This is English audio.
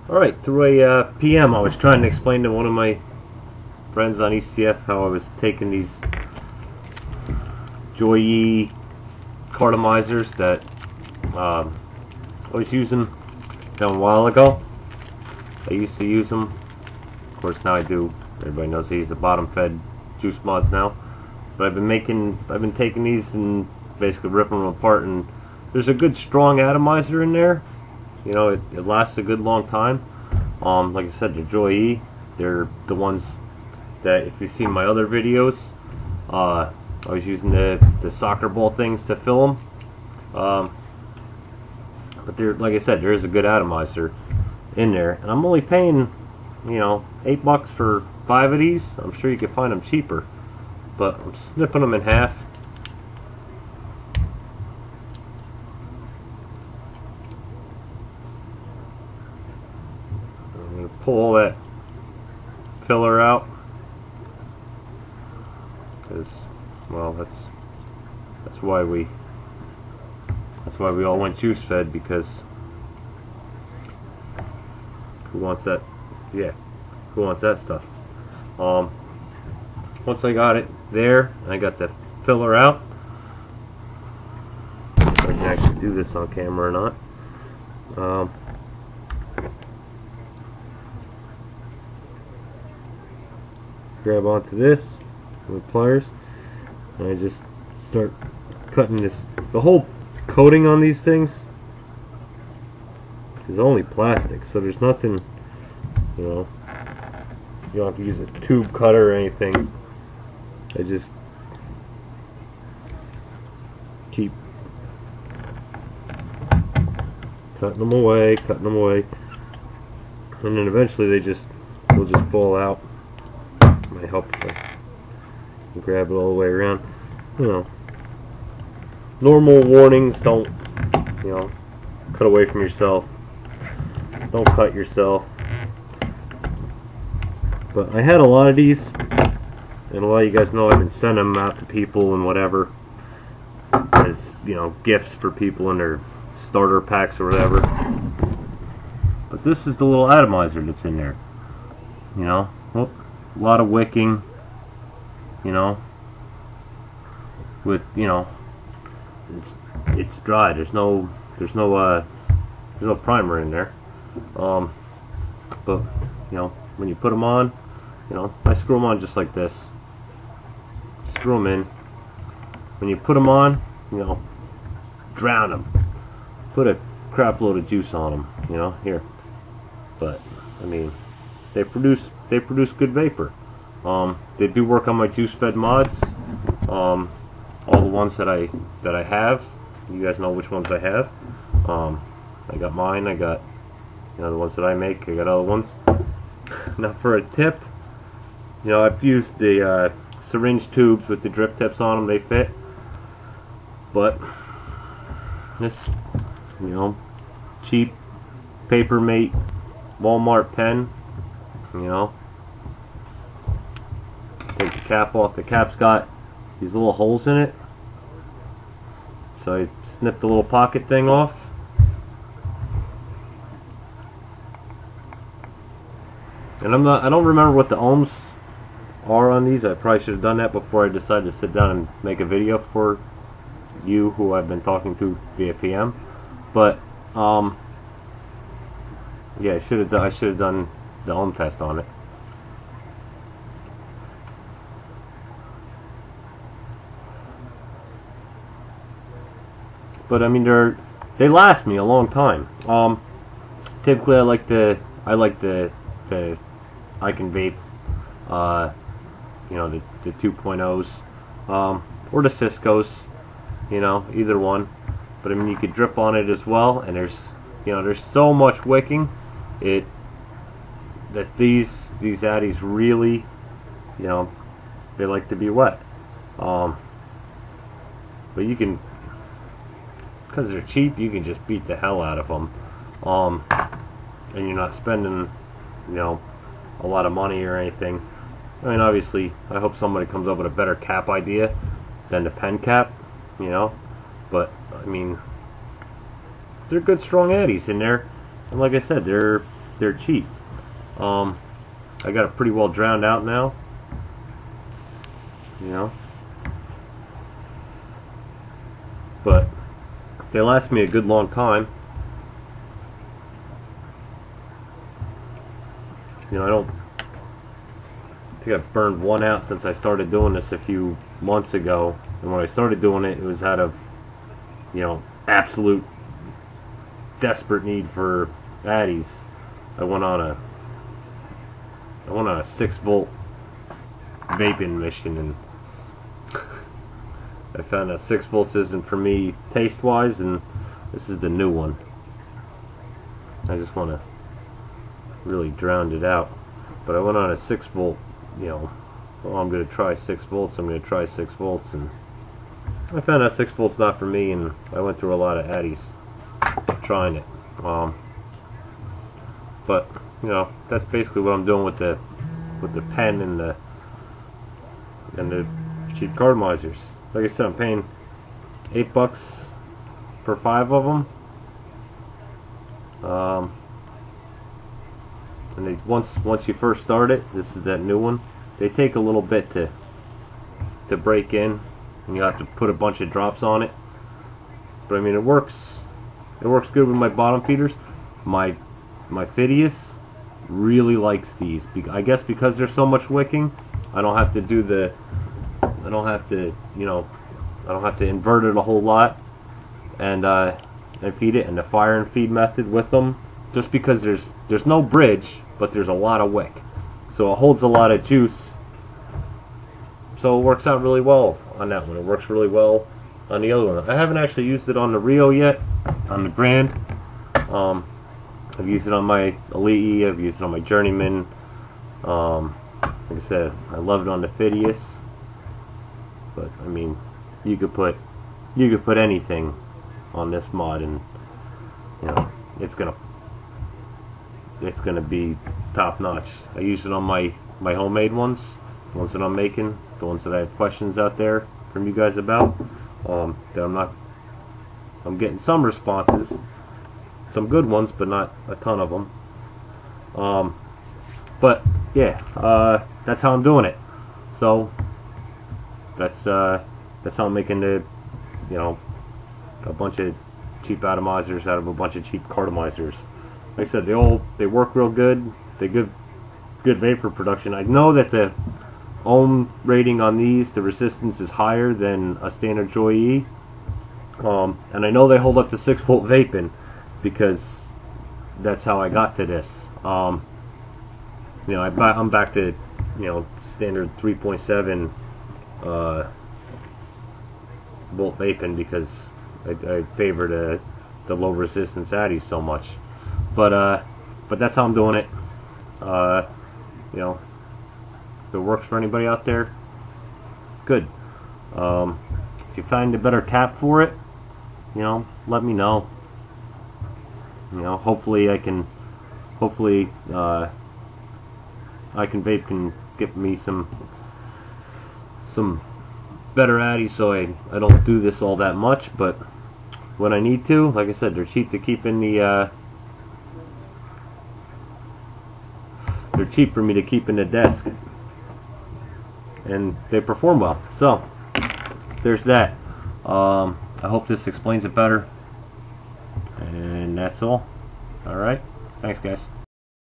Alright, through a PM I was trying to explain to one of my friends on ECF how I was taking these joye cartomizers that I was using a while ago. I used to use them. Of course now I do. Everybody knows I use the bottom fed juice mods now. But I've been taking these and basically ripping them apart, and there's a good strong atomizer in there. You know, it lasts a good long time. Like I said, the joye, they're the ones that, if you've seen my other videos, I was using the soccer ball things to fill them. But there, like I said, there is a good atomizer in there, and I'm only paying, you know, $8 for 5 of these. I'm sure you can find them cheaper, but I'm snipping them in half. I'm going to pull all that filler out, because, well, that's why we all went juice fed, because who wants that? Yeah, who wants that stuff? Once I got it there, I got the filler out. If I can actually do this on camera or not. Grab onto this with pliers, and I just start cutting this. The whole coating on these things is only plastic, so there's nothing, you know, you don't have to use a tube cutter or anything. I just keep cutting them away, and then eventually will just fall out. It might help if I grab it all the way around. You know, normal warnings: don't, you know, cut away from yourself, don't cut yourself. But I had a lot of these, and a lot of you guys know I've been sending them out to people and whatever, as, you know, gifts for people in their starter packs or whatever. But this is the little atomizer that's in there. You know, well, a lot of wicking. You know, with, you know, it's dry. There's no primer in there. But you know, when you put them on, you know, I screw them on just like this. Screw them in. When you put them on, you know, drown them. Put a crap load of juice on them. You know, here. But I mean, they produce good vapor. They do work on my juice fed mods. All the ones that I have. You guys know which ones I have. I got mine. I got, you know, the ones that I make. I got other ones. Now for a tip, you know, I've used the syringe tubes with the drip tips on them. They fit. But this, you know, cheap Paper Mate Walmart pen, you know, take the cap off. The cap's got these little holes in it, so I snipped the little pocket thing off. And I don't remember what the ohms are on these. I probably should have done that before I decided to sit down and make a video for you, who I've been talking to via PM. But yeah, I should have done the ohm test on it. But I mean, they last me a long time. Typically, I like the I can vape, you know, the 2.0s, or the Cisco's, you know, either one. But I mean, you could drip on it as well, and there's so much wicking that these addies really, you know, they like to be wet. But you can, because they're cheap, you can just beat the hell out of them, and you're not spending, you know, a lot of money or anything. I mean, obviously, I hope somebody comes up with a better cap idea than the pen cap, you know. But I mean, they're good strong addies in there, and like I said, they're they're cheap. I got it pretty well drowned out now, you know, but they last me a good long time. You know, I don't think I've burned one out since I started doing this a few months ago. And when I started doing it, it was out of, you know, absolute desperate need for addies. I went on a 6-volt vaping mission, and I found that 6 volts isn't for me taste wise, and this is the new one. I just want to really drown it out. But I went on a 6-volt, you know, well, I'm going to try 6 volts, I'm going to try 6 volts, and I found that 6 volts not for me, and I went through a lot of addies trying it. But you know, that's basically what I'm doing with the pen and the cheap cartomizers. Like I said, I'm paying $8 for 5 of them. And they once you first start it, this is that new one. They take a little bit to break in, and you have to put a bunch of drops on it. But I mean, it works. It works good with my bottom feeders. My Phidias really likes these. I guess because there's so much wicking, I don't have to do the. I don't have to, you know, I don't have to invert it a whole lot and feed it. And the fire and feed method with them, just because there's no bridge, but there's a lot of wick, so it holds a lot of juice. So it works out really well on that one. It works really well on the other one. I haven't actually used it on the Rio yet, on the Grand. I've used it on my Elite, I've used it on my Journeyman. Like I said, I love it on the Phidias. But I mean, you could put anything on this mod, and you know, it's gonna be top notch. I use it on my homemade ones, the ones that I'm making, the ones that I have questions out there from you guys about. That I'm getting some responses, some good ones, but not a ton of them. But yeah, that's how I'm doing it. So that's how I'm making the, you know, a bunch of cheap atomizers out of a bunch of cheap cartomizers. Like I said, they work real good. They good vapor production. I know that the ohm rating on these, the resistance is higher than a standard joye. And I know they hold up to 6-volt vaping, because that's how I got to this. You know, I'm back to, you know, standard 3.7 volt vaping, because I favor the low resistance addies so much. But that's how I'm doing it. You know, if it works for anybody out there, good. If you find a better tap for it, you know, let me know. You know, hopefully I can vape can get me some better addies, so I don't do this all that much. But when I need to, like I said, they're cheap to keep in the they're cheap for me to keep in the desk, and they perform well. So there's that. I hope this explains it better, and that's all. Alright, thanks guys.